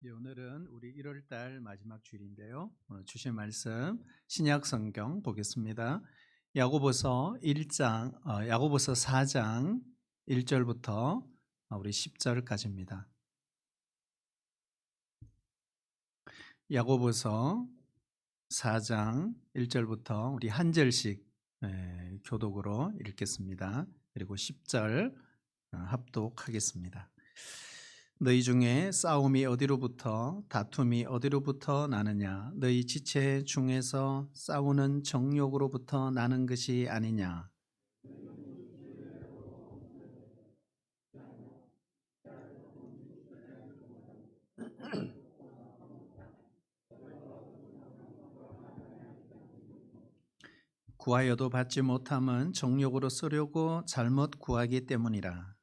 예, 오늘은 우리 1월달 마지막 주일인데요. 오늘 주신 말씀 신약 성경 보겠습니다. 야고보서 4장 1절부터 우리 10절까지입니다. 야고보서 4장 1절부터 우리 한 절씩 교독으로 읽겠습니다. 그리고 10절 합독하겠습니다. 너희 중에 싸움이 어디로부터 다툼이 어디로부터 나느냐? 너희 지체 중에서 싸우는 정욕으로부터 나는 것이 아니냐? 구하여도 받지 못함은 정욕으로 쓰려고 잘못 구하기 때문이라.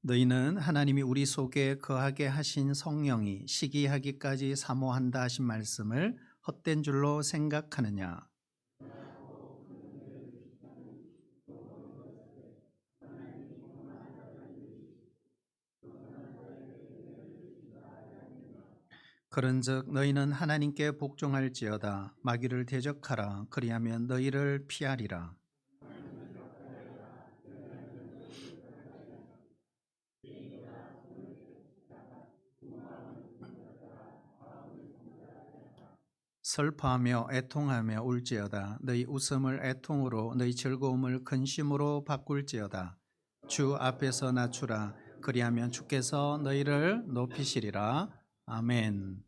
너희는 하나님이 우리 속에 거하게 하신 성령이 시기하기까지 사모한다 하신 말씀을 헛된 줄로 생각하느냐? 그런즉 너희는 하나님께 복종할지어다. 마귀를 대적하라. 그리하면 너희를 피하리라. 슬퍼하며 애통하며 울지어다. 너희 웃음을 애통으로 너희 즐거움을 근심으로 바꿀지어다. 주 앞에서 낮추라. 그리하면 주께서 너희를 높이시리라. 아멘.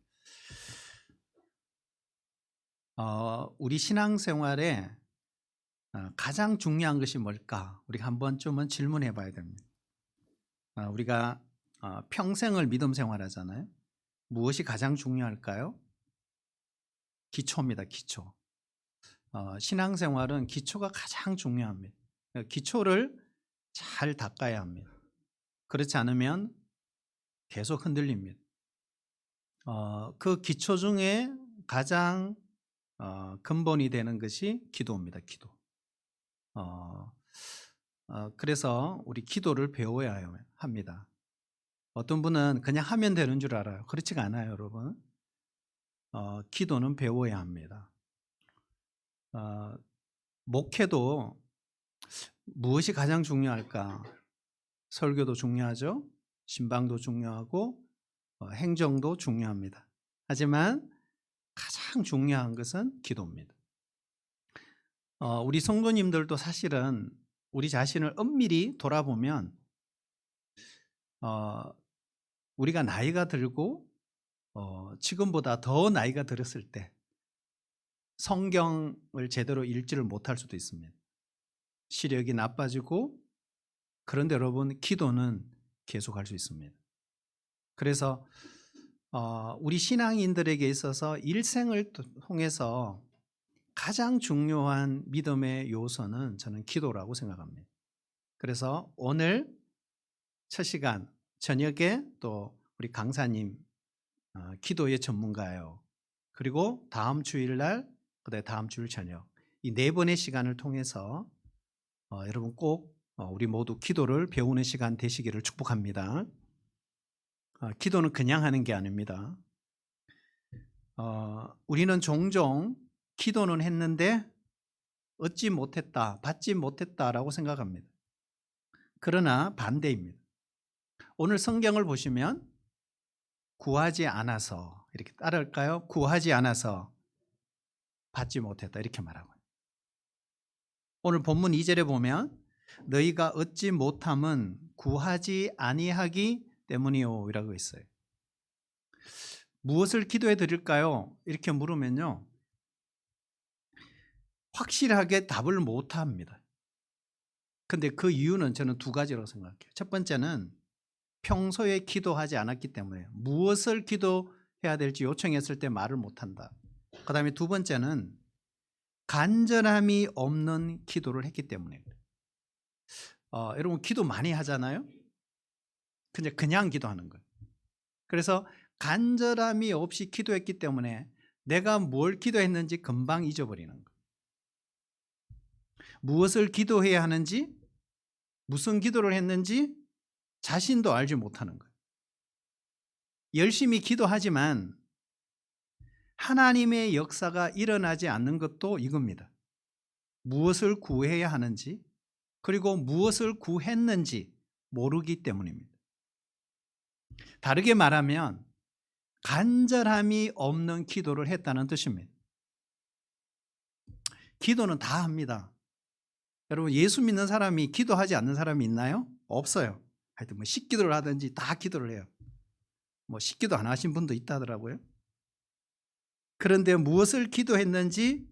우리 신앙생활에 가장 중요한 것이 뭘까? 우리가 한 번쯤은 질문해 봐야 됩니다. 우리가 평생을 믿음 생활하잖아요. 무엇이 가장 중요할까요? 기초입니다. 기초. 신앙생활은 기초가 가장 중요합니다. 기초를 잘 닦아야 합니다. 그렇지 않으면 계속 흔들립니다. 그 기초 중에 가장 근본이 되는 것이 기도입니다. 기도. 그래서 우리 기도를 배워야 합니다. 어떤 분은 그냥 하면 되는 줄 알아요. 그렇지가 않아요, 여러분. 기도는 배워야 합니다. 목회도 무엇이 가장 중요할까? 설교도 중요하죠. 신방도 중요하고 행정도 중요합니다. 하지만 가장 중요한 것은 기도입니다. 우리 성도님들도 사실은 우리 자신을 엄밀히 돌아보면 우리가 나이가 들고 지금보다 더 나이가 들었을 때 성경을 제대로 읽지를 못할 수도 있습니다. 시력이 나빠지고, 그런데 여러분 기도는 계속할 수 있습니다. 그래서 우리 신앙인들에게 있어서 일생을 통해서 가장 중요한 믿음의 요소는 저는 기도라고 생각합니다. 그래서 오늘 첫 시간 저녁에 또 우리 강사님 기도의 전문가예요. 그리고 다음 주일날, 그다음에 다음 주일 저녁, 이 네 번의 시간을 통해서 여러분 꼭 우리 모두 기도를 배우는 시간 되시기를 축복합니다. 기도는 그냥 하는 게 아닙니다. 우리는 종종 기도는 했는데 얻지 못했다, 받지 못했다라고 생각합니다. 그러나 반대입니다. 오늘 성경을 보시면 구하지 않아서, 이렇게 따라할까요? 구하지 않아서 받지 못했다, 이렇게 말하고요. 오늘 본문 2절에 보면 너희가 얻지 못함은 구하지 아니하기 때문이요 이라고 있어요. 무엇을 기도해 드릴까요? 이렇게 물으면요, 확실하게 답을 못 합니다. 근데 그 이유는 저는 두 가지라고 생각해요. 첫 번째는 평소에 기도하지 않았기 때문에 무엇을 기도해야 될지 요청했을 때 말을 못한다. 그 다음에 두 번째는 간절함이 없는 기도를 했기 때문에. 여러분 기도 많이 하잖아요. 근데 그냥 기도하는 거예요. 그래서 간절함이 없이 기도했기 때문에 내가 뭘 기도했는지 금방 잊어버리는 거예요. 무엇을 기도해야 하는지, 무슨 기도를 했는지 자신도 알지 못하는 거예요. 열심히 기도하지만 하나님의 역사가 일어나지 않는 것도 이겁니다. 무엇을 구해야 하는지, 그리고 무엇을 구했는지 모르기 때문입니다. 다르게 말하면 간절함이 없는 기도를 했다는 뜻입니다. 기도는 다 합니다. 여러분, 예수 믿는 사람이 기도하지 않는 사람이 있나요? 없어요. 하여튼 뭐 식기도를 하든지 다 기도를 해요. 뭐 식기도 안 하신 분도 있다더라고요. 그런데 무엇을 기도했는지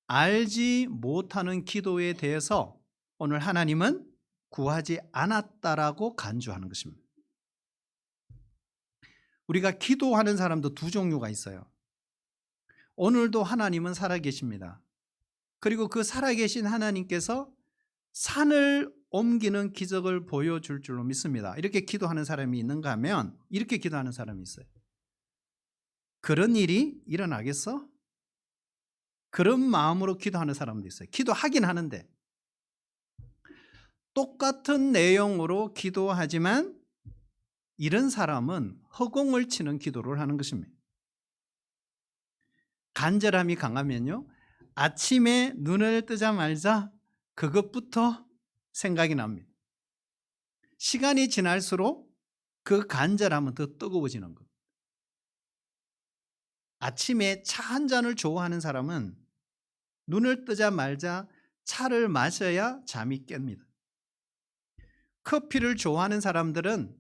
알지 못하는 기도에 대해서 오늘 하나님은 구하지 않았다라고 간주하는 것입니다. 우리가 기도하는 사람도 두 종류가 있어요. 오늘도 하나님은 살아계십니다. 그리고 그 살아계신 하나님께서 산을 옮기는 기적을 보여줄 줄로 믿습니다. 이렇게 기도하는 사람이 있는가 하면 이렇게 기도하는 사람이 있어요. 그런 일이 일어나겠어? 그런 마음으로 기도하는 사람도 있어요. 기도하긴 하는데 똑같은 내용으로 기도하지만 이런 사람은 허공을 치는 기도를 하는 것입니다. 간절함이 강하면요, 아침에 눈을 뜨자마자 그것부터 생각이 납니다. 시간이 지날수록 그 간절함은 더 뜨거워지는 것. 아침에 차 한 잔을 좋아하는 사람은 눈을 뜨자마자 차를 마셔야 잠이 깹니다. 커피를 좋아하는 사람들은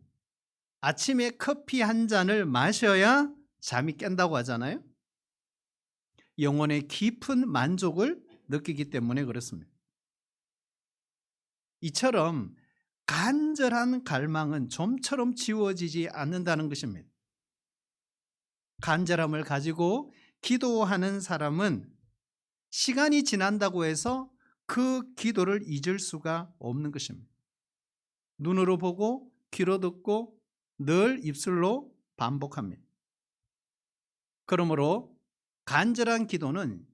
아침에 커피 한 잔을 마셔야 잠이 깬다고 하잖아요. 영혼의 깊은 만족을 느끼기 때문에 그렇습니다. 이처럼 간절한 갈망은 좀처럼 지워지지 않는다는 것입니다. 간절함을 가지고 기도하는 사람은 시간이 지난다고 해서 그 기도를 잊을 수가 없는 것입니다. 눈으로 보고 귀로 듣고 늘 입술로 반복합니다. 그러므로 간절한 기도는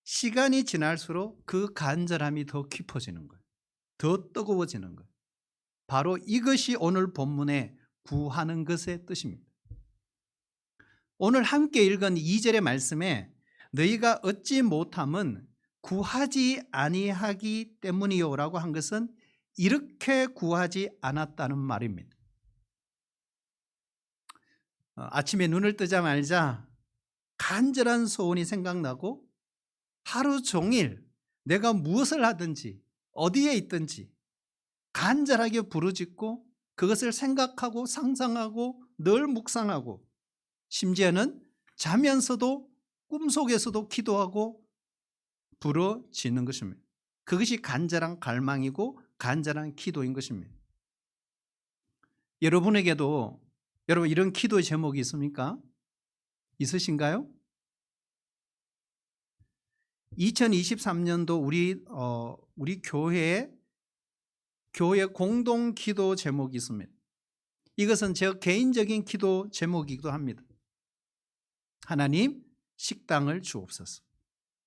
시간이 지날수록 그 간절함이 더 깊어지는 거예요. 더 뜨거워지는 거예요. 바로 이것이 오늘 본문에 구하는 것의 뜻입니다. 오늘 함께 읽은 2절의 말씀에 너희가 얻지 못함은 구하지 아니하기 때문이요라고 한 것은 이렇게 구하지 않았다는 말입니다. 아침에 눈을 뜨자마자 간절한 소원이 생각나고 하루 종일 내가 무엇을 하든지 어디에 있든지 간절하게 부르짖고 그것을 생각하고 상상하고 늘 묵상하고 심지어는 자면서도 꿈속에서도 기도하고 부르짖는 것입니다. 그것이 간절한 갈망이고 간절한 기도인 것입니다. 여러분에게도 여러분 이런 기도의 제목이 있습니까? 있으신가요? 2023년도 우리 교회 공동 기도 제목이 있습니다. 이것은 제 개인적인 기도 제목이기도 합니다. 하나님, 식당을 주옵소서.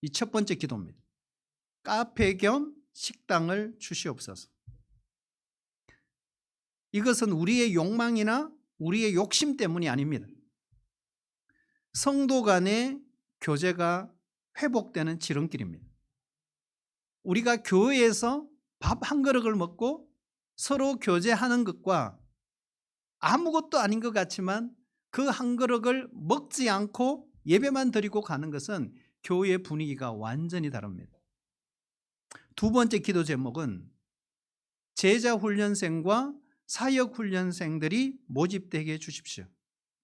이 첫 번째 기도입니다. 카페 겸 식당을 주시옵소서. 이것은 우리의 욕망이나 우리의 욕심 때문이 아닙니다. 성도 간의 교제가 회복되는 지름길입니다. 우리가 교회에서 밥 한 그릇을 먹고 서로 교제하는 것과 아무것도 아닌 것 같지만 그 한 그릇을 먹지 않고 예배만 드리고 가는 것은 교회의 분위기가 완전히 다릅니다. 두 번째 기도 제목은 제자훈련생과 사역훈련생들이 모집되게 해주십시오.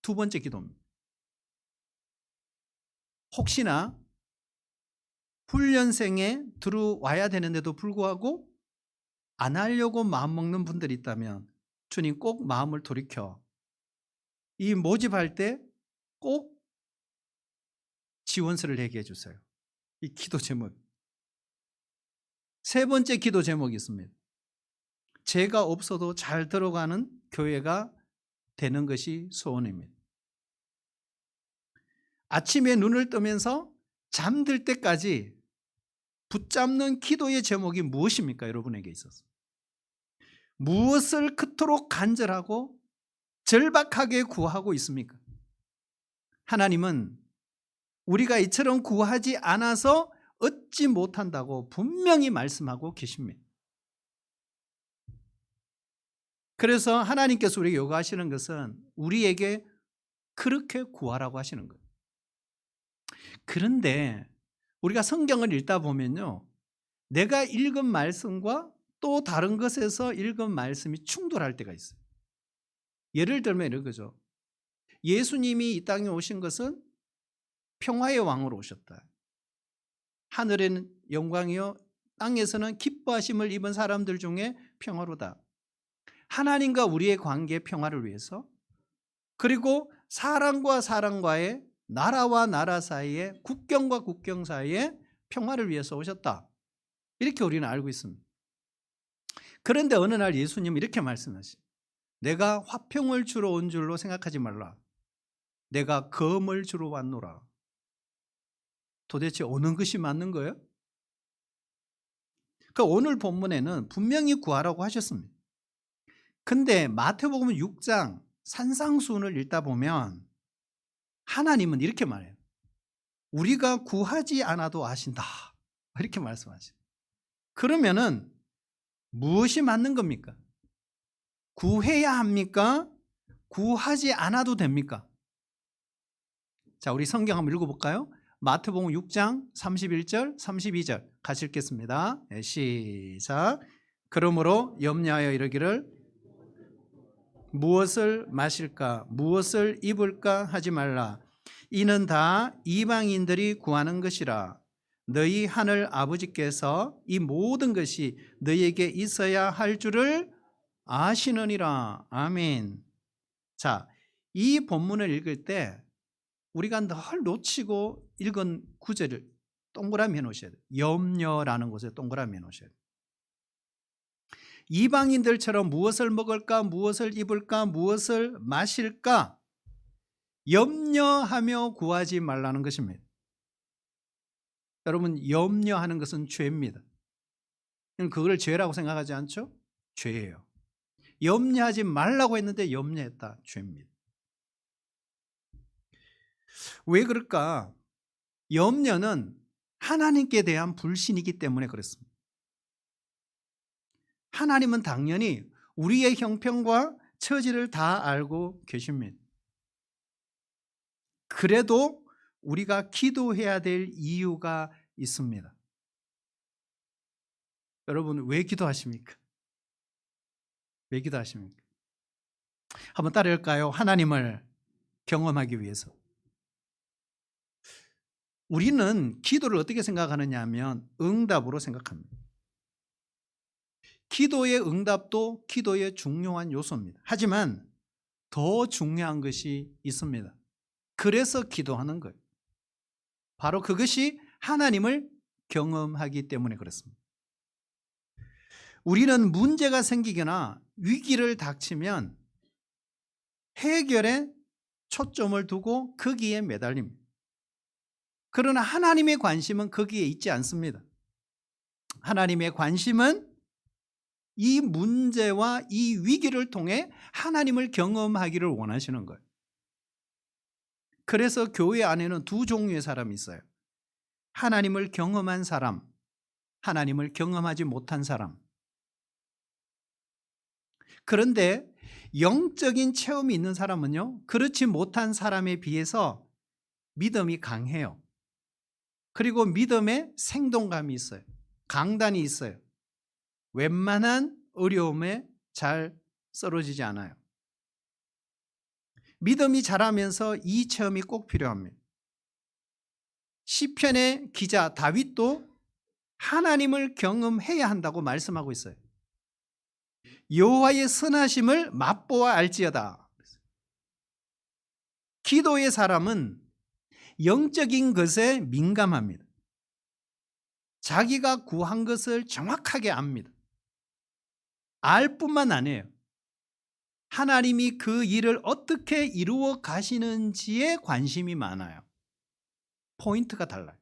두 번째 기도입니다. 혹시나 훈련생에 들어와야 되는데도 불구하고 안 하려고 마음먹는 분들이 있다면 주님 꼭 마음을 돌이켜 이 모집할 때 꼭 지원서를 내게 해주세요. 이 기도 제목. 세 번째 기도 제목이 있습니다. 죄가 없어도 잘 들어가는 교회가 되는 것이 소원입니다. 아침에 눈을 뜨면서 잠들 때까지 붙잡는 기도의 제목이 무엇입니까? 여러분에게 있어서. 무엇을 그토록 간절하고 절박하게 구하고 있습니까? 하나님은 우리가 이처럼 구하지 않아서 얻지 못한다고 분명히 말씀하고 계십니다. 그래서 하나님께서 우리에게 요구하시는 것은 우리에게 그렇게 구하라고 하시는 거예요. 그런데 우리가 성경을 읽다 보면요, 내가 읽은 말씀과 또 다른 것에서 읽은 말씀이 충돌할 때가 있어요. 예를 들면 이런 거죠. 예수님이 이 땅에 오신 것은 평화의 왕으로 오셨다. 하늘에는 영광이요 땅에서는 기뻐하심을 입은 사람들 중에 평화로다. 하나님과 우리의 관계의 평화를 위해서, 그리고 사람과 사람과의, 나라와 나라 사이에, 국경과 국경 사이에 평화를 위해서 오셨다. 이렇게 우리는 알고 있습니다. 그런데 어느 날 예수님은 이렇게 말씀하시죠. 내가 화평을 주러 온 줄로 생각하지 말라. 내가 검을 주러 왔노라. 도대체 어느 것이 맞는 거예요? 그 오늘 본문에는 분명히 구하라고 하셨습니다. 근데 마태복음 6장 산상수훈을 읽다 보면 하나님은 이렇게 말해요. 우리가 구하지 않아도 아신다. 이렇게 말씀하세요. 그러면은 무엇이 맞는 겁니까? 구해야 합니까? 구하지 않아도 됩니까? 자, 우리 성경 한번 읽어볼까요? 마태복음 6장 31절 32절 같이 읽겠습니다. 네, 시작. 그러므로 염려하여 이르기를 무엇을 마실까 무엇을 입을까 하지 말라. 이는 다 이방인들이 구하는 것이라. 너희 하늘 아버지께서 이 모든 것이 너희에게 있어야 할 줄을 아시느니라. 아멘. 자, 이 본문을 읽을 때 우리가 늘 놓치고 읽은 구절을 동그라미 해놓으셔야 돼요. 염려라는 곳에 동그라미 해놓으셔야 돼요. 이방인들처럼 무엇을 먹을까, 무엇을 입을까, 무엇을 마실까 염려하며 구하지 말라는 것입니다. 여러분, 염려하는 것은 죄입니다. 그걸 죄라고 생각하지 않죠? 죄예요. 염려하지 말라고 했는데 염려했다. 죄입니다. 왜 그럴까? 염려는 하나님께 대한 불신이기 때문에 그렇습니다. 하나님은 당연히 우리의 형편과 처지를 다 알고 계십니다. 그래도 우리가 기도해야 될 이유가 있습니다. 여러분, 왜 기도하십니까? 왜 기도하십니까? 한번 따라할까요? 하나님을 경험하기 위해서. 우리는 기도를 어떻게 생각하느냐 하면 응답으로 생각합니다. 기도의 응답도 기도의 중요한 요소입니다. 하지만 더 중요한 것이 있습니다. 그래서 기도하는 거예요. 바로 그것이 하나님을 경험하기 때문에 그렇습니다. 우리는 문제가 생기거나 위기를 닥치면 해결에 초점을 두고 거기에 매달립니다. 그러나 하나님의 관심은 거기에 있지 않습니다. 하나님의 관심은 이 문제와 이 위기를 통해 하나님을 경험하기를 원하시는 거예요. 그래서 교회 안에는 두 종류의 사람이 있어요. 하나님을 경험한 사람, 하나님을 경험하지 못한 사람. 그런데 영적인 체험이 있는 사람은요, 그렇지 못한 사람에 비해서 믿음이 강해요. 그리고 믿음에 생동감이 있어요. 강단이 있어요. 웬만한 어려움에 잘 쓰러지지 않아요. 믿음이 자라면서 이 체험이 꼭 필요합니다. 시편의 기자 다윗도 하나님을 경험해야 한다고 말씀하고 있어요. 여호와의 선하심을 맛보아 알지어다. 기도의 사람은 영적인 것에 민감합니다. 자기가 구한 것을 정확하게 압니다. 알 뿐만 아니에요. 하나님이 그 일을 어떻게 이루어 가시는지에 관심이 많아요. 포인트가 달라요.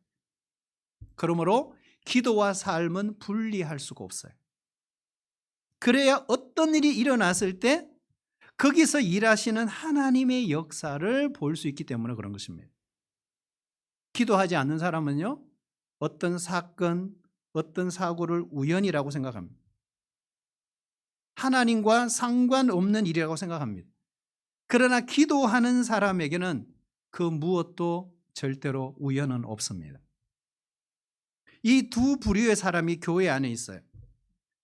그러므로 기도와 삶은 분리할 수가 없어요. 그래야 어떤 일이 일어났을 때 거기서 일하시는 하나님의 역사를 볼 수 있기 때문에 그런 것입니다. 기도하지 않는 사람은요, 어떤 사건, 어떤 사고를 우연이라고 생각합니다. 하나님과 상관없는 일이라고 생각합니다. 그러나 기도하는 사람에게는 그 무엇도 절대로 우연은 없습니다. 이 두 부류의 사람이 교회 안에 있어요.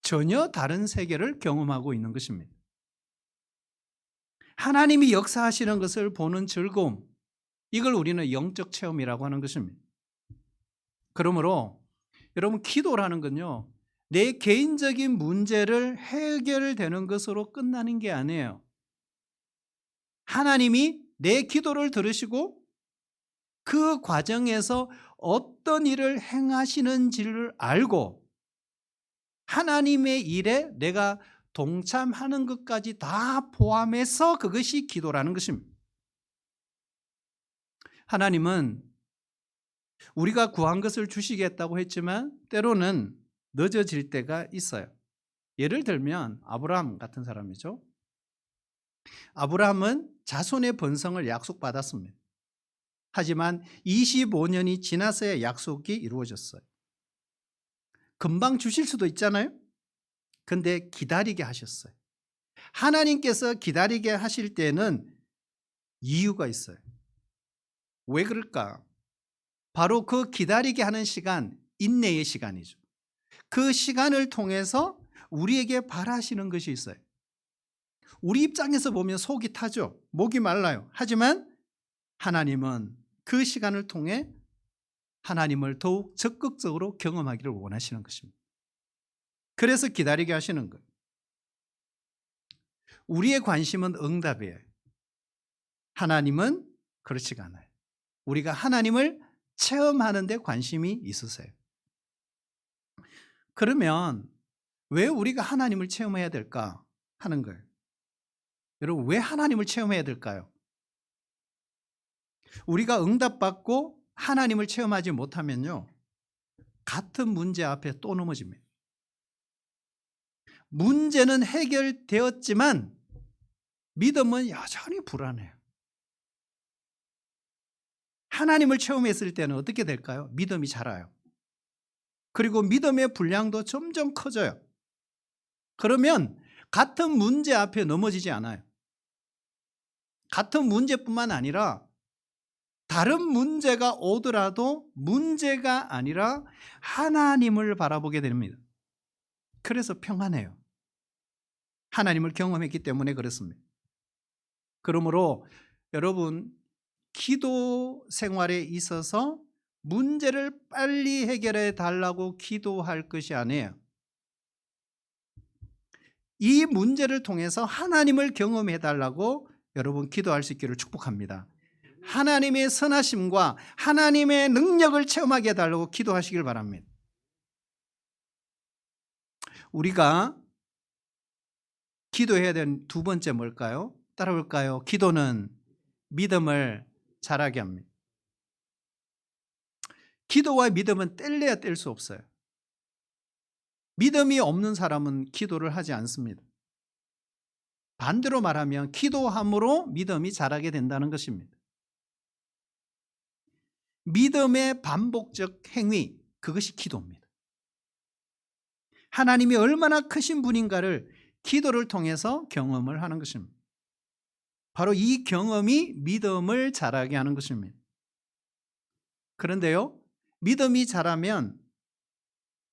전혀 다른 세계를 경험하고 있는 것입니다. 하나님이 역사하시는 것을 보는 즐거움, 이걸 우리는 영적 체험이라고 하는 것입니다. 그러므로 여러분, 기도라는 건요, 내 개인적인 문제를 해결되는 것으로 끝나는 게 아니에요. 하나님이 내 기도를 들으시고 그 과정에서 어떤 일을 행하시는지를 알고 하나님의 일에 내가 동참하는 것까지 다 포함해서 그것이 기도라는 것입니다. 하나님은 우리가 구한 것을 주시겠다고 했지만 때로는 늦어질 때가 있어요. 예를 들면 아브라함 같은 사람이죠. 아브라함은 자손의 번성을 약속받았습니다. 하지만 25년이 지나서야 약속이 이루어졌어요. 금방 주실 수도 있잖아요. 근데 기다리게 하셨어요. 하나님께서 기다리게 하실 때는 이유가 있어요. 왜 그럴까? 바로 그 기다리게 하는 시간, 인내의 시간이죠. 그 시간을 통해서 우리에게 바라시는 것이 있어요. 우리 입장에서 보면 속이 타죠. 목이 말라요. 하지만 하나님은 그 시간을 통해 하나님을 더욱 적극적으로 경험하기를 원하시는 것입니다. 그래서 기다리게 하시는 거예요. 우리의 관심은 응답이에요. 하나님은 그렇지가 않아요. 우리가 하나님을 체험하는 데 관심이 있으세요. 그러면 왜 우리가 하나님을 체험해야 될까 하는 거예요. 여러분, 왜 하나님을 체험해야 될까요? 우리가 응답받고 하나님을 체험하지 못하면요, 같은 문제 앞에 또 넘어집니다. 문제는 해결되었지만 믿음은 여전히 불안해요. 하나님을 체험했을 때는 어떻게 될까요? 믿음이 자라요. 그리고 믿음의 분량도 점점 커져요. 그러면 같은 문제 앞에 넘어지지 않아요. 같은 문제뿐만 아니라 다른 문제가 오더라도 문제가 아니라 하나님을 바라보게 됩니다. 그래서 평안해요. 하나님을 경험했기 때문에 그렇습니다. 그러므로 여러분, 기도 생활에 있어서 문제를 빨리 해결해 달라고 기도할 것이 아니에요. 이 문제를 통해서 하나님을 경험해 달라고 여러분 기도할 수 있기를 축복합니다. 하나님의 선하심과 하나님의 능력을 체험하게 해달라고 기도하시길 바랍니다. 우리가 기도해야 되는 두 번째 뭘까요? 따라볼까요? 기도는 믿음을 자라게 합니다. 기도와 믿음은 뗄래야 뗄 수 없어요. 믿음이 없는 사람은 기도를 하지 않습니다. 반대로 말하면 기도함으로 믿음이 자라게 된다는 것입니다. 믿음의 반복적 행위, 그것이 기도입니다. 하나님이 얼마나 크신 분인가를 기도를 통해서 경험을 하는 것입니다. 바로 이 경험이 믿음을 자라게 하는 것입니다. 그런데요, 믿음이 자라면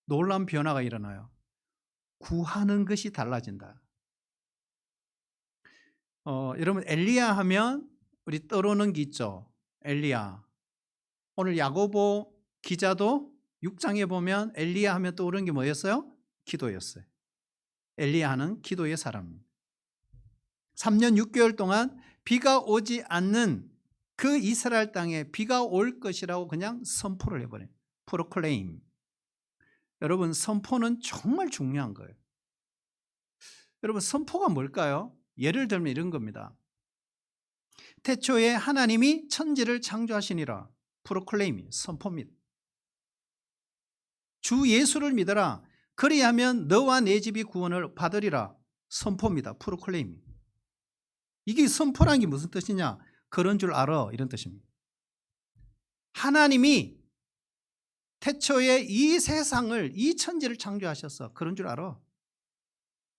놀라운 변화가 일어나요. 구하는 것이 달라진다. 여러분, 엘리야 하면 우리 떠오르는 게 있죠. 엘리야. 오늘 야고보 기자도 6장에 보면 엘리야 하면 떠오르는 게 뭐였어요? 기도였어요. 엘리야는 기도의 사람입니다. 3년 6개월 동안 비가 오지 않는 그 이스라엘 땅에 비가 올 것이라고 그냥 선포를 해버려요. 프로클레임. 여러분, 선포는 정말 중요한 거예요. 여러분, 선포가 뭘까요? 예를 들면 이런 겁니다. 태초에 하나님이 천지를 창조하시니라. 프로클레임, 선포입니다. 주 예수를 믿어라. 그리하면 너와 내 집이 구원을 받으리라. 선포입니다. 프로클레임. 이게 선포라는 게 무슨 뜻이냐? 그런 줄 알아, 이런 뜻입니다. 하나님이 태초에 이 세상을, 이 천지를 창조하셔서 그런 줄 알아.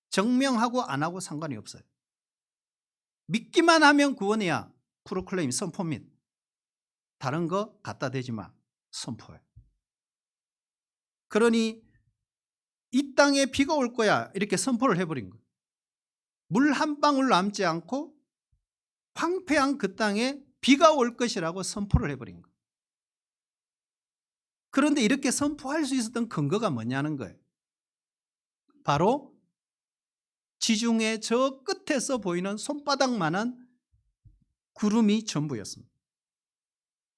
증명하고 안 하고 상관이 없어요. 믿기만 하면 구원이야. 프로클레임, 선포입니다. 다른 거 갖다 대지 마. 선포해. 그러니 이 땅에 비가 올 거야, 이렇게 선포를 해버린 거예요. 물 한 방울 남지 않고 황폐한 그 땅에 비가 올 것이라고 선포를 해버린 거예요. 그런데 이렇게 선포할 수 있었던 근거가 뭐냐는 거예요. 바로 지중해 저 끝에서 보이는 손바닥만한 구름이 전부였습니다.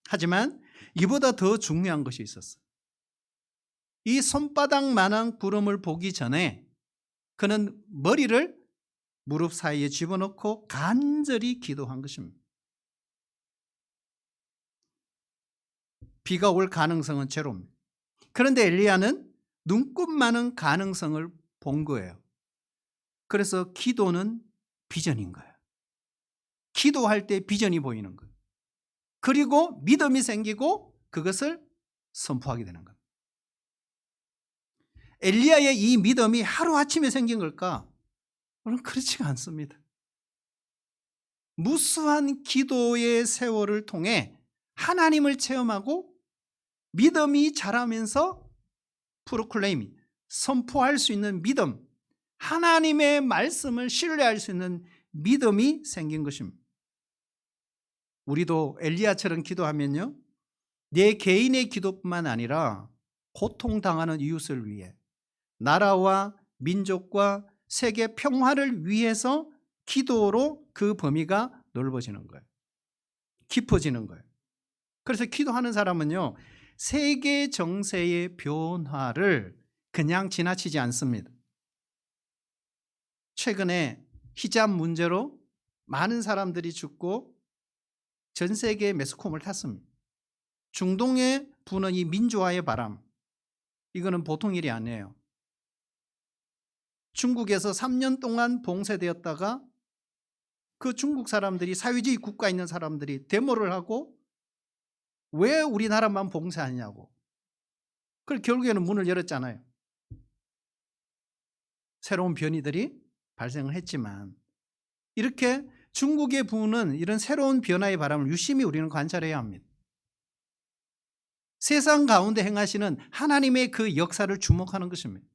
하지만 이보다 더 중요한 것이 있었어요. 이 손바닥만한 구름을 보기 전에 그는 머리를 무릎 사이에 집어넣고 간절히 기도한 것입니다. 비가 올 가능성은 제로입니다. 그런데 엘리야는 눈꽃 많은 가능성을 본 거예요. 그래서 기도는 비전인 거예요. 기도할 때 비전이 보이는 거예요. 그리고 믿음이 생기고 그것을 선포하게 되는 겁니다. 엘리야의 이 믿음이 하루아침에 생긴 걸까? 그럼 그렇지가 않습니다. 무수한 기도의 세월을 통해 하나님을 체험하고 믿음이 자라면서 프로클레임, 선포할 수 있는 믿음, 하나님의 말씀을 신뢰할 수 있는 믿음이 생긴 것입니다. 우리도 엘리야처럼 기도하면요, 내 개인의 기도뿐만 아니라 고통당하는 이웃을 위해, 나라와 민족과 세계 평화를 위해서 기도로 그 범위가 넓어지는 거예요. 깊어지는 거예요. 그래서 기도하는 사람은요, 세계 정세의 변화를 그냥 지나치지 않습니다. 최근에 히잡 문제로 많은 사람들이 죽고 전 세계에 매스컴을 탔습니다. 중동에 부는 이 민주화의 바람, 이거는 보통 일이 아니에요. 중국에서 3년 동안 봉쇄되었다가 그 중국 사람들이, 사회주의 국가에 있는 사람들이 데모를 하고 왜 우리나라만 봉쇄하냐고. 그래서 결국에는 문을 열었잖아요. 새로운 변이들이 발생을 했지만, 이렇게 중국에 부는 이런 새로운 변화의 바람을 유심히 우리는 관찰해야 합니다. 세상 가운데 행하시는 하나님의 그 역사를 주목하는 것입니다.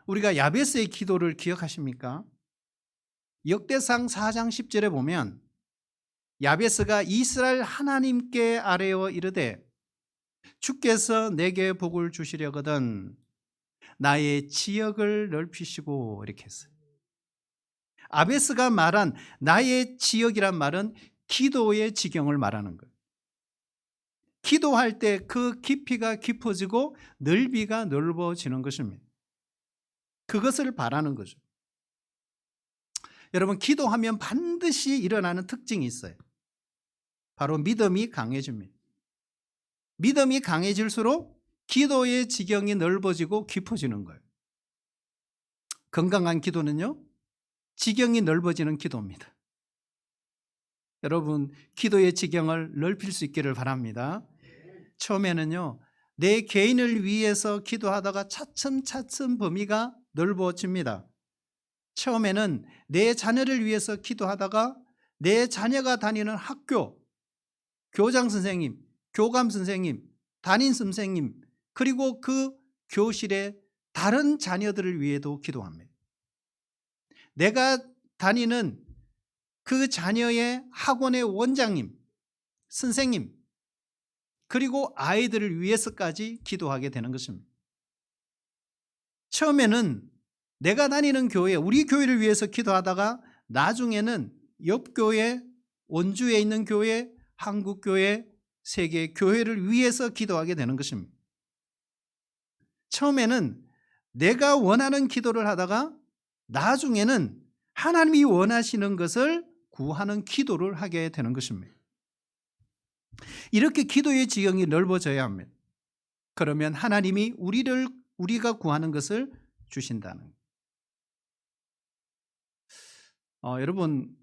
우리가 야베스의 기도를 기억하십니까? 역대상 4장 10절에 보면 야베스가 이스라엘 하나님께 아뢰어 이르되 주께서 내게 복을 주시려거든 나의 지역을 넓히시고, 이렇게 했어요. 아베스가 말한 나의 지역이란 말은 기도의 지경을 말하는 거예요. 기도할 때 그 깊이가 깊어지고 넓이가 넓어지는 것입니다. 그것을 바라는 거죠. 여러분, 기도하면 반드시 일어나는 특징이 있어요. 바로 믿음이 강해집니다. 믿음이 강해질수록 기도의 지경이 넓어지고 깊어지는 거예요. 건강한 기도는요, 지경이 넓어지는 기도입니다. 여러분, 기도의 지경을 넓힐 수 있기를 바랍니다. 처음에는요, 내 개인을 위해서 기도하다가 차츰차츰 범위가 넓어집니다. 처음에는 내 자녀를 위해서 기도하다가 내 자녀가 다니는 학교, 교장 선생님, 교감 선생님, 담임 선생님, 그리고 그 교실의 다른 자녀들을 위해도 기도합니다. 내가 다니는 그 자녀의 학원의 원장님, 선생님, 그리고 아이들을 위해서까지 기도하게 되는 것입니다. 처음에는 내가 다니는 교회, 우리 교회를 위해서 기도하다가 나중에는 옆 교회, 원주에 있는 교회, 한국 교회, 세계 교회를 위해서 기도하게 되는 것입니다. 처음에는 내가 원하는 기도를 하다가 나중에는 하나님이 원하시는 것을 구하는 기도를 하게 되는 것입니다. 이렇게 기도의 지경이 넓어져야 합니다. 그러면 하나님이 우리가 구하는 것을 주신다는. 여러분,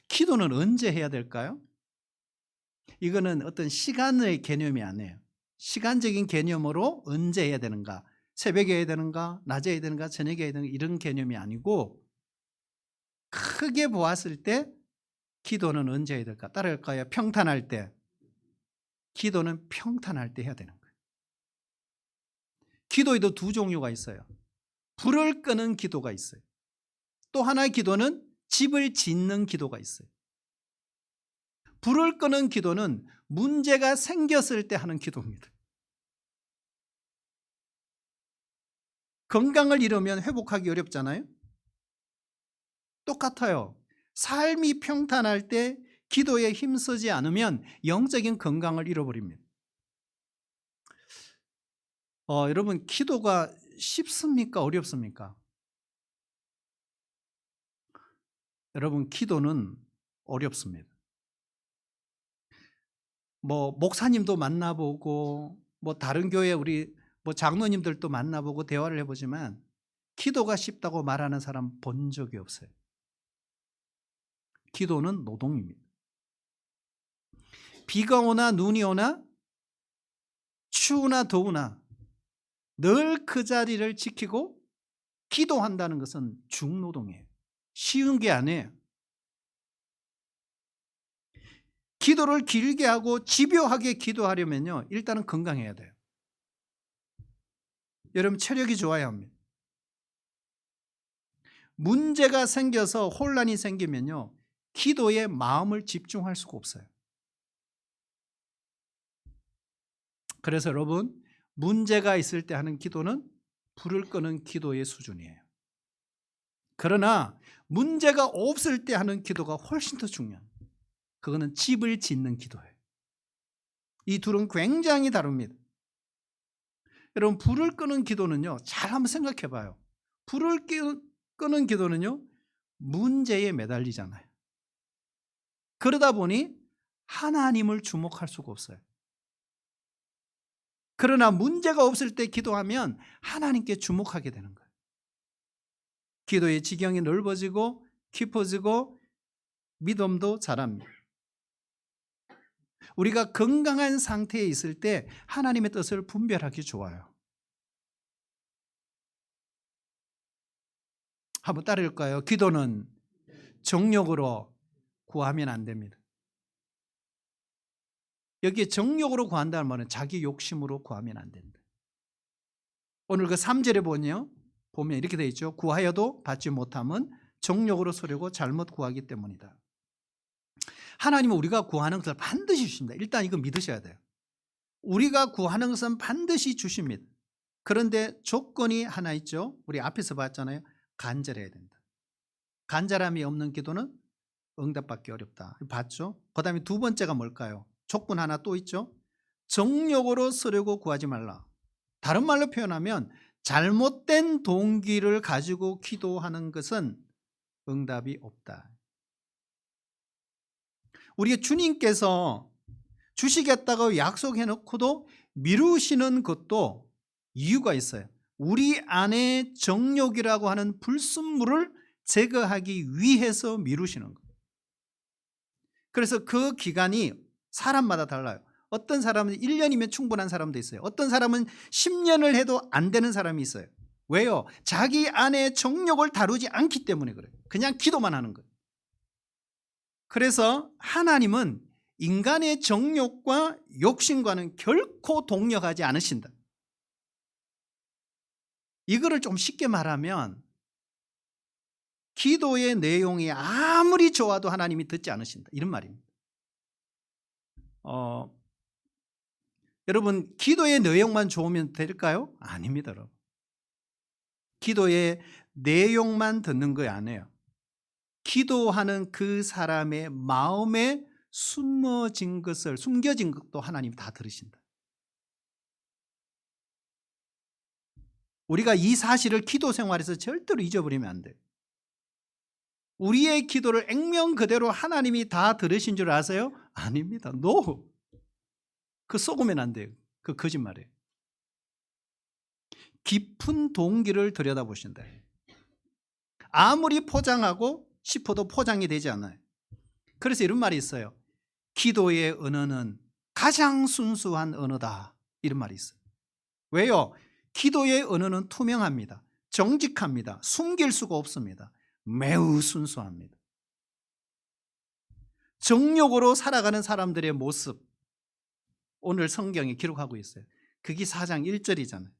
기도는 언제 해야 될까요? 이거는 어떤 시간의 개념이 아니에요. 시간적인 개념으로 언제 해야 되는가, 새벽에 해야 되는가, 낮에 해야 되는가, 저녁에 해야 되는가, 이런 개념이 아니고 크게 보았을 때 기도는 언제 해야 될까? 따라할까요? 평탄할 때. 기도는 평탄할 때 해야 되는 거예요. 기도에도 두 종류가 있어요. 불을 끄는 기도가 있어요. 또 하나의 기도는 집을 짓는 기도가 있어요. 불을 끄는 기도는 문제가 생겼을 때 하는 기도입니다. 건강을 잃으면 회복하기 어렵잖아요. 똑같아요. 삶이 평탄할 때 기도에 힘쓰지 않으면 영적인 건강을 잃어버립니다. 여러분, 기도가 쉽습니까? 어렵습니까? 여러분, 기도는 어렵습니다. 목사님도 만나보고 다른 교회 우리 장로님들도 만나보고 대화를 해보지만 기도가 쉽다고 말하는 사람 본 적이 없어요. 기도는 노동입니다. 비가 오나 눈이 오나 추우나 더우나 늘 그 자리를 지키고 기도한다는 것은 중노동이에요. 쉬운 게 아니에요. 기도를 길게 하고 집요하게 기도하려면요, 일단은 건강해야 돼요. 여러분, 체력이 좋아야 합니다. 문제가 생겨서 혼란이 생기면요, 기도에 마음을 집중할 수가 없어요. 그래서 여러분, 문제가 있을 때 하는 기도는 불을 끄는 기도의 수준이에요. 그러나 문제가 없을 때 하는 기도가 훨씬 더 중요합니다. 그거는 집을 짓는 기도예요. 이 둘은 굉장히 다릅니다. 여러분, 불을 끄는 기도는요, 잘 한번 생각해 봐요. 불을 끄는 기도는요, 문제에 매달리잖아요. 그러다 보니 하나님을 주목할 수가 없어요. 그러나 문제가 없을 때 기도하면 하나님께 주목하게 되는 거예요. 기도의 지경이 넓어지고 깊어지고 믿음도 자랍니다. 우리가 건강한 상태에 있을 때 하나님의 뜻을 분별하기 좋아요. 한번 따라할까요? 기도는 정욕으로 구하면 안 됩니다. 여기에 정욕으로 구한다는 말은 자기 욕심으로 구하면 안 된다. 오늘 그 3절에 보면 이렇게 되어 있죠. 구하여도 받지 못함은 정욕으로 소려고 잘못 구하기 때문이다. 하나님은 우리가 구하는 것을 반드시 주십니다. 일단 이거 믿으셔야 돼요. 우리가 구하는 것은 반드시 주십니다. 그런데 조건이 하나 있죠. 우리 앞에서 봤잖아요. 간절해야 된다. 간절함이 없는 기도는 응답받기 어렵다. 봤죠? 그 다음에 두 번째가 뭘까요? 조건 하나 또 있죠. 정욕으로 쓰려고 구하지 말라. 다른 말로 표현하면 잘못된 동기를 가지고 기도하는 것은 응답이 없다. 우리가 주님께서 주시겠다고 약속해 놓고도 미루시는 것도 이유가 있어요. 우리 안에 정욕이라고 하는 불순물을 제거하기 위해서 미루시는 거예요. 그래서 그 기간이 사람마다 달라요. 어떤 사람은 1년이면 충분한 사람도 있어요. 어떤 사람은 10년을 해도 안 되는 사람이 있어요. 왜요? 자기 안에 정욕을 다루지 않기 때문에 그래요. 그냥 기도만 하는 거예요. 그래서 하나님은 인간의 정욕과 욕심과는 결코 동력하지 않으신다. 이거를 좀 쉽게 말하면 기도의 내용이 아무리 좋아도 하나님이 듣지 않으신다. 이런 말입니다. 여러분, 기도의 내용만 좋으면 될까요? 아닙니다, 여러분. 기도의 내용만 듣는 거 아니에요. 기도하는 그 사람의 마음에 숨겨진 것도 하나님 다 들으신다. 우리가 이 사실을 기도 생활에서 절대로 잊어버리면 안 돼요. 우리의 기도를 액면 그대로 하나님이 다 들으신 줄 아세요? 아닙니다. No. 그 속으면 안 돼요. 그 거짓말이에요. 깊은 동기를 들여다보신다. 아무리 포장하고 싶어도 포장이 되지 않아요. 그래서 이런 말이 있어요. 기도의 언어는 가장 순수한 언어다. 이런 말이 있어요. 왜요? 기도의 언어는 투명합니다. 정직합니다. 숨길 수가 없습니다. 매우 순수합니다. 정욕으로 살아가는 사람들의 모습, 오늘 성경에 기록하고 있어요. 그게 4장 1절이잖아요.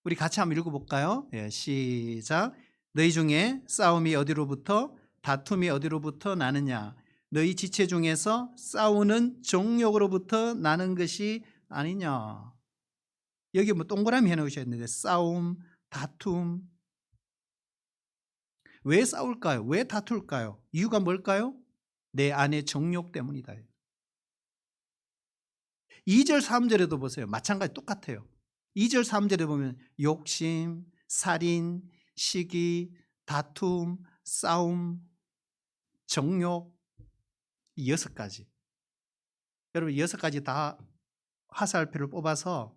우리 같이 한번 읽어볼까요? 예, 시작. 너희 중에 싸움이 어디로부터 다툼이 어디로부터 나느냐? 너희 지체 중에서 싸우는 정욕으로부터 나는 것이 아니냐? 여기 뭐 동그라미 해놓으셨는데 싸움, 다툼. 왜 싸울까요? 왜 다툴까요? 이유가 뭘까요? 내 안의 정욕 때문이다. 2절 3절에도 보세요. 마찬가지 똑같아요. 2절 3절에 보면 욕심, 살인, 시기, 다툼, 싸움, 정욕, 이 6가지. 여러분 6가지 다 화살표를 뽑아서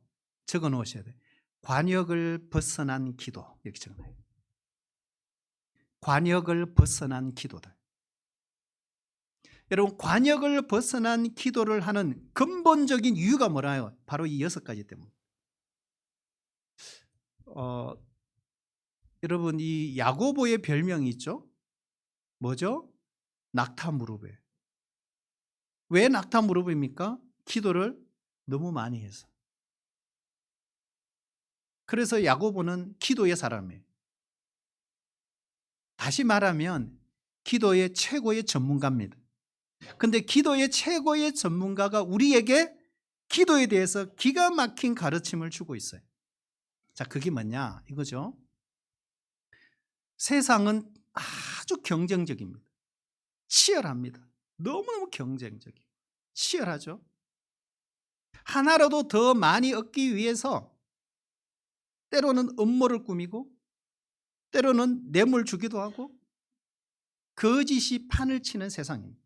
적어 놓으셔야 돼요. 관역을 벗어난 기도, 이렇게 적어놔요. 관역을 벗어난 기도다. 여러분 관역을 벗어난 기도를 하는 근본적인 이유가 뭐라요? 바로 이 6가지 때문에. 여러분 이 야고보의 별명이 있죠? 뭐죠? 낙타 무릎에. 왜 낙타 무릎입니까? 기도를 너무 많이 해서. 그래서 야고보는 기도의 사람이에요. 다시 말하면 기도의 최고의 전문가입니다. 근데 기도의 최고의 전문가가 우리에게 기도에 대해서 기가 막힌 가르침을 주고 있어요. 자, 그게 뭐냐? 이거죠. 세상은 아주 경쟁적입니다. 치열합니다. 너무너무 경쟁적이에요. 치열하죠. 하나라도 더 많이 얻기 위해서 때로는 음모를 꾸미고 때로는 뇌물 주기도 하고 거짓이 판을 치는 세상입니다.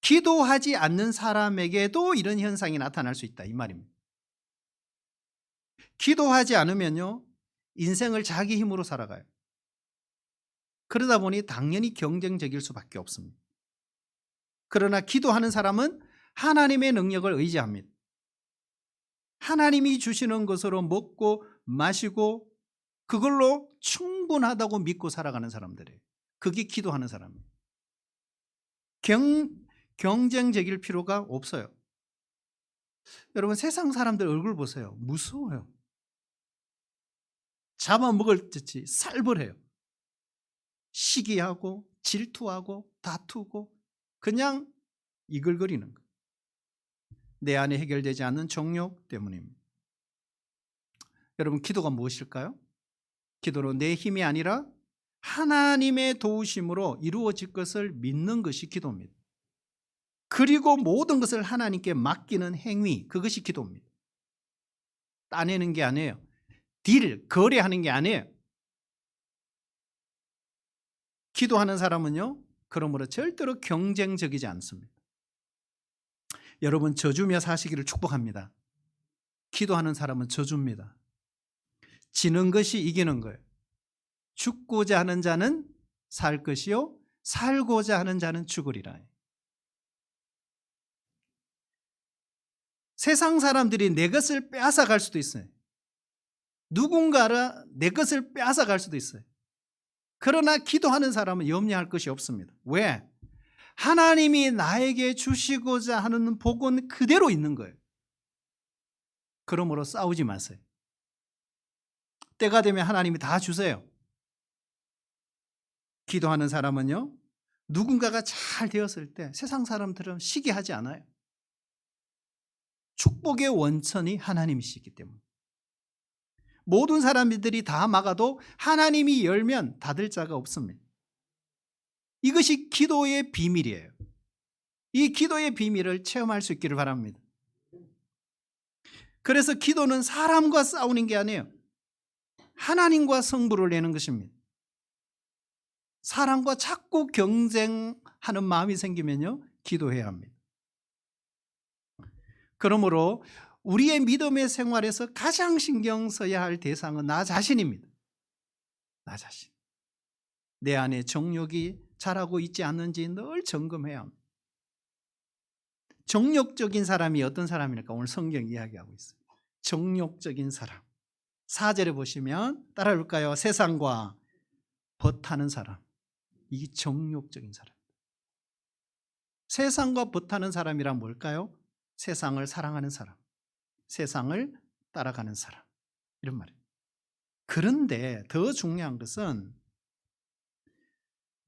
기도하지 않는 사람에게도 이런 현상이 나타날 수 있다 이 말입니다. 기도하지 않으면요 인생을 자기 힘으로 살아가요. 그러다 보니 당연히 경쟁적일 수밖에 없습니다. 그러나 기도하는 사람은 하나님의 능력을 의지합니다. 하나님이 주시는 것으로 먹고 마시고 그걸로 충분하다고 믿고 살아가는 사람들이에요. 그게 기도하는 사람이에요. 경쟁적일 필요가 없어요. 여러분 세상 사람들 얼굴 보세요. 무서워요. 잡아먹을 듯이 살벌해요. 시기하고 질투하고 다투고 그냥 이글거리는 거예요. 내 안에 해결되지 않는 정욕 때문입니다. 여러분 기도가 무엇일까요? 기도는 내 힘이 아니라 하나님의 도우심으로 이루어질 것을 믿는 것이 기도입니다. 그리고 모든 것을 하나님께 맡기는 행위, 그것이 기도입니다. 따내는 게 아니에요. 거래하는 게 아니에요. 기도하는 사람은요, 그러므로 절대로 경쟁적이지 않습니다. 여러분 저주며 사시기를 축복합니다. 기도하는 사람은 저주입니다. 지는 것이 이기는 거예요. 죽고자 하는 자는 살 것이요 살고자 하는 자는 죽으리라. 세상 사람들이 내 것을 빼앗아 갈 수도 있어요. 누군가가 내 것을 빼앗아 갈 수도 있어요. 그러나 기도하는 사람은 염려할 것이 없습니다. 왜? 하나님이 나에게 주시고자 하는 복은 그대로 있는 거예요. 그러므로 싸우지 마세요. 때가 되면 하나님이 다 주세요. 기도하는 사람은요, 누군가가 잘 되었을 때 세상 사람들은 시기하지 않아요. 축복의 원천이 하나님이시기 때문에. 모든 사람들이 다 막아도 하나님이 열면 닫을 자가 없습니다. 이것이 기도의 비밀이에요. 이 기도의 비밀을 체험할 수 있기를 바랍니다. 그래서 기도는 사람과 싸우는 게 아니에요. 하나님과 승부를 내는 것입니다. 사람과 자꾸 경쟁하는 마음이 생기면요, 기도해야 합니다. 그러므로 우리의 믿음의 생활에서 가장 신경 써야 할 대상은 나 자신입니다. 나 자신. 내 안에 정욕이 자라고 있지 않는지 늘 점검해야 합니다. 정욕적인 사람이 어떤 사람일까? 오늘 성경 이야기하고 있어요. 정욕적인 사람. 4절에 보시면 따라올까요? 세상과 벗하는 사람. 이게 정욕적인 사람. 세상과 벗하는 사람이란 뭘까요? 세상을 사랑하는 사람, 세상을 따라가는 사람, 이런 말이에요. 그런데 더 중요한 것은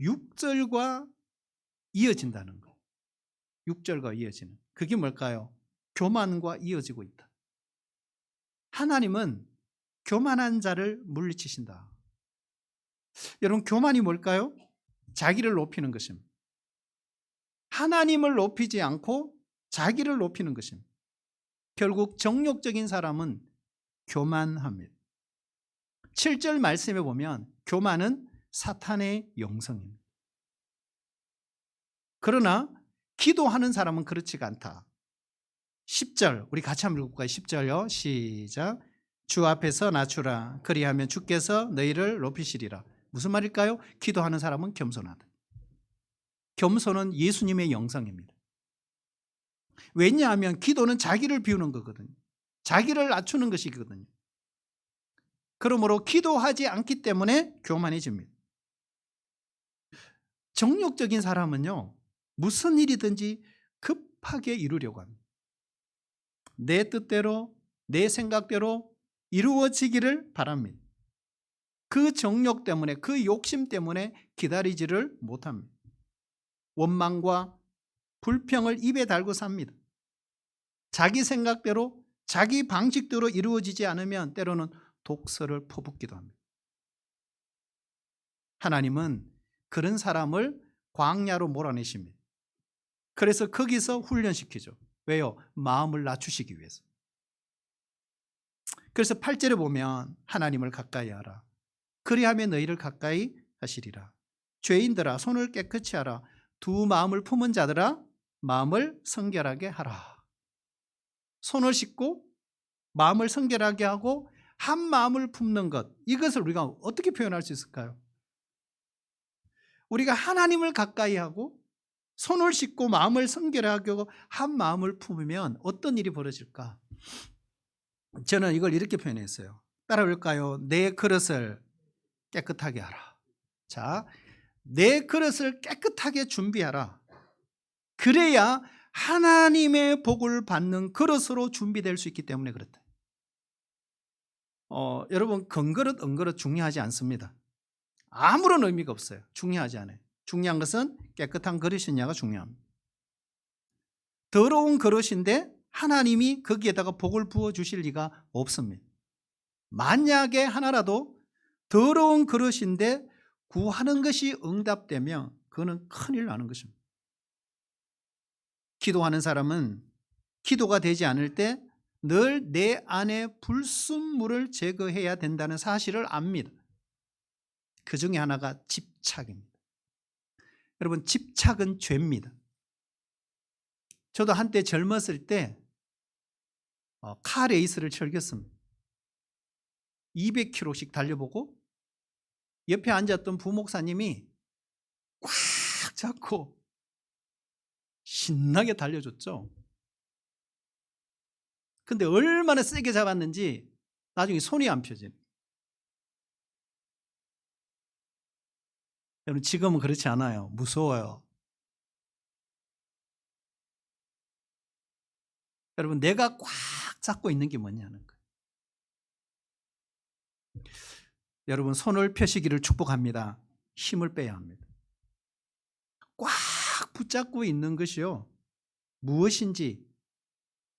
6절과 이어진다는 거. 6절과 이어지는. 그게 뭘까요? 교만과 이어지고 있다. 하나님은 교만한 자를 물리치신다. 여러분, 교만이 뭘까요? 자기를 높이는 것입니다. 하나님을 높이지 않고 자기를 높이는 것입니다. 결국 정욕적인 사람은 교만합니다. 7절 말씀에 보면 교만은 사탄의 영성입니다. 그러나 기도하는 사람은 그렇지가 않다. 10절 우리 같이 한번 읽어볼까요? 10절요. 시작. 주 앞에서 낮추라. 그리하면 주께서 너희를 높이시리라. 무슨 말일까요? 기도하는 사람은 겸손하다. 겸손은 예수님의 영성입니다. 왜냐하면 기도는 자기를 비우는 거거든요. 자기를 낮추는 것이거든요. 그러므로 기도하지 않기 때문에 교만해집니다. 정욕적인 사람은요, 무슨 일이든지 급하게 이루려고 합니다. 내 뜻대로, 내 생각대로 이루어지기를 바랍니다. 그 정욕 때문에, 그 욕심 때문에 기다리지를 못합니다. 원망과 불평을 입에 달고 삽니다. 자기 생각대로, 자기 방식대로 이루어지지 않으면 때로는 독서를 퍼붓기도 합니다. 하나님은 그런 사람을 광야로 몰아내십니다. 그래서 거기서 훈련시키죠. 왜요? 마음을 낮추시기 위해서. 그래서 8절에 보면 하나님을 가까이 하라. 그리하면 너희를 가까이 하시리라. 죄인들아 손을 깨끗이 하라. 두 마음을 품은 자들아 마음을 성결하게 하라. 손을 씻고 마음을 성결하게 하고 한 마음을 품는 것, 이것을 우리가 어떻게 표현할 수 있을까요? 우리가 하나님을 가까이 하고 손을 씻고 마음을 성결하게 하고 한 마음을 품으면 어떤 일이 벌어질까? 저는 이걸 이렇게 표현했어요. 따라올까요? 내 그릇을 깨끗하게 하라. 자, 내 그릇을 깨끗하게 준비하라. 그래야 하나님의 복을 받는 그릇으로 준비될 수 있기 때문에 그렇다. 여러분, 건그릇, 은그릇 중요하지 않습니다. 아무런 의미가 없어요. 중요하지 않아요. 중요한 것은 깨끗한 그릇이냐가 중요합니다. 더러운 그릇인데 하나님이 거기에다가 복을 부어주실 리가 없습니다. 만약에 하나라도 더러운 그릇인데 구하는 것이 응답되면 그거는 큰일 나는 것입니다. 기도하는 사람은 기도가 되지 않을 때 늘 내 안에 불순물을 제거해야 된다는 사실을 압니다. 그 중에 하나가 집착입니다. 여러분, 집착은 죄입니다. 저도 한때 젊었을 때 카레이스를 즐겼습니다. 200km씩 달려보고 옆에 앉았던 부목사님이 꽉 잡고 신나게 달려줬죠. 근데 얼마나 세게 잡았는지 나중에 손이 안 펴져요. 여러분, 지금은 그렇지 않아요. 무서워요. 여러분, 내가 꽉 잡고 있는 게 뭐냐는 거예요. 여러분, 손을 펴시기를 축복합니다. 힘을 빼야 합니다. 꽉 붙잡고 있는 것이요, 무엇인지,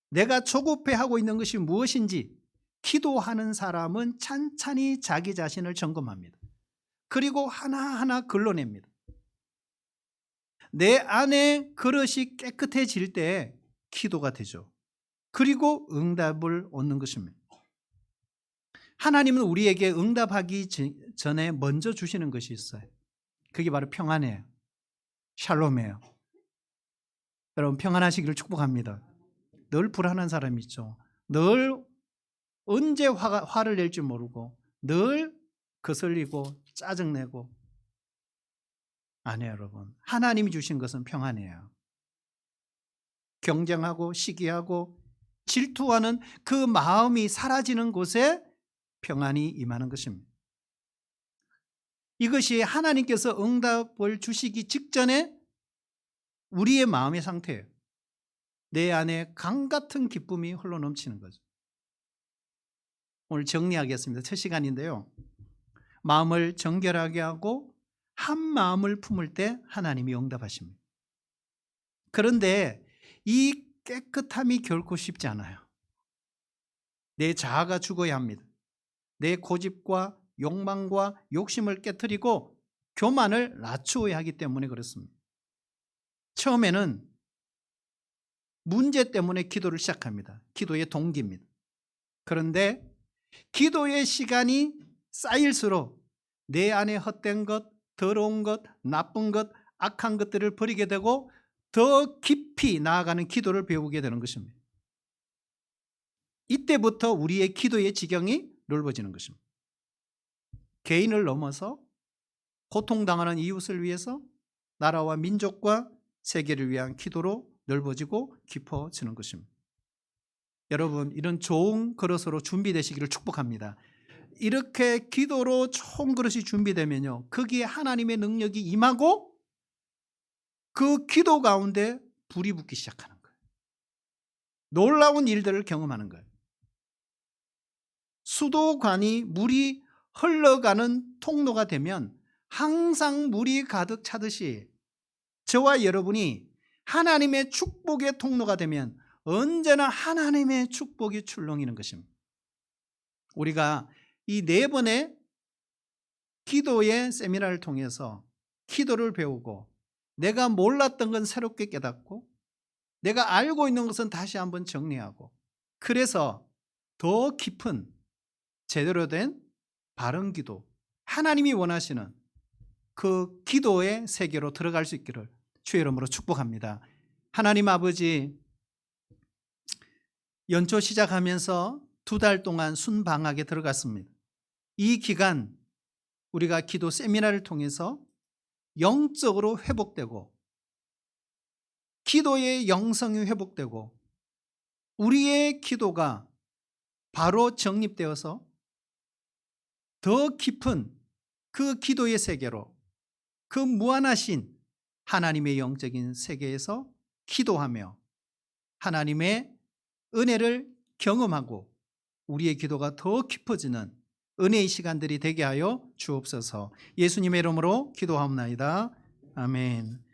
내가 조급해하고 있는 것이 무엇인지 기도하는 사람은 찬찬히 자기 자신을 점검합니다. 그리고 하나하나 걸러냅니다. 내 안에 그릇이 깨끗해질 때 기도가 되죠. 그리고 응답을 얻는 것입니다. 하나님은 우리에게 응답하기 전에 먼저 주시는 것이 있어요. 그게 바로 평안이에요. 샬롬이에요. 여러분, 평안하시기를 축복합니다. 늘 불안한 사람이 있죠. 늘 언제 화를 낼지 모르고 늘 거슬리고 짜증내고. 아니에요, 여러분. 하나님이 주신 것은 평안이에요. 경쟁하고 시기하고 질투하는 그 마음이 사라지는 곳에 평안이 임하는 것입니다. 이것이 하나님께서 응답을 주시기 직전에 우리의 마음의 상태예요. 내 안에 강 같은 기쁨이 흘러넘치는 거죠. 오늘 정리하겠습니다. 첫 시간인데요. 마음을 정결하게 하고 한 마음을 품을 때 하나님이 응답하십니다. 그런데 이 깨끗함이 결코 쉽지 않아요. 내 자아가 죽어야 합니다. 내 고집과 욕망과 욕심을 깨트리고 교만을 낮추어야 하기 때문에 그렇습니다. 처음에는 문제 때문에 기도를 시작합니다. 기도의 동기입니다. 그런데 기도의 시간이 쌓일수록 내 안에 헛된 것, 더러운 것, 나쁜 것, 악한 것들을 버리게 되고 더 깊이 나아가는 기도를 배우게 되는 것입니다. 이때부터 우리의 기도의 지경이 넓어지는 것입니다. 개인을 넘어서 고통당하는 이웃을 위해서 나라와 민족과 세계를 위한 기도로 넓어지고 깊어지는 것입니다. 여러분, 이런 좋은 그릇으로 준비되시기를 축복합니다. 이렇게 기도로 좋은 그릇이 준비되면요, 거기에 하나님의 능력이 임하고 그 기도 가운데 불이 붙기 시작하는 거예요. 놀라운 일들을 경험하는 거예요. 수도관이 물이 흘러가는 통로가 되면 항상 물이 가득 차듯이 저와 여러분이 하나님의 축복의 통로가 되면 언제나 하나님의 축복이 출렁이는 것입니다. 우리가 이 4번의 기도의 세미나를 통해서 기도를 배우고 내가 몰랐던 건 새롭게 깨닫고 내가 알고 있는 것은 다시 한번 정리하고 그래서 더 깊은 제대로 된 바른 기도, 하나님이 원하시는 그 기도의 세계로 들어갈 수 있기를 주의 이름으로 축복합니다. 하나님 아버지, 연초 시작하면서 2달 동안 순방학에 들어갔습니다. 이 기간 우리가 기도 세미나를 통해서 영적으로 회복되고 기도의 영성이 회복되고 우리의 기도가 바로 정립되어서 더 깊은 그 기도의 세계로 그 무한하신 하나님의 영적인 세계에서 기도하며 하나님의 은혜를 경험하고 우리의 기도가 더 깊어지는 은혜의 시간들이 되게 하여 주옵소서. 예수님의 이름으로 기도하옵나이다. 아멘.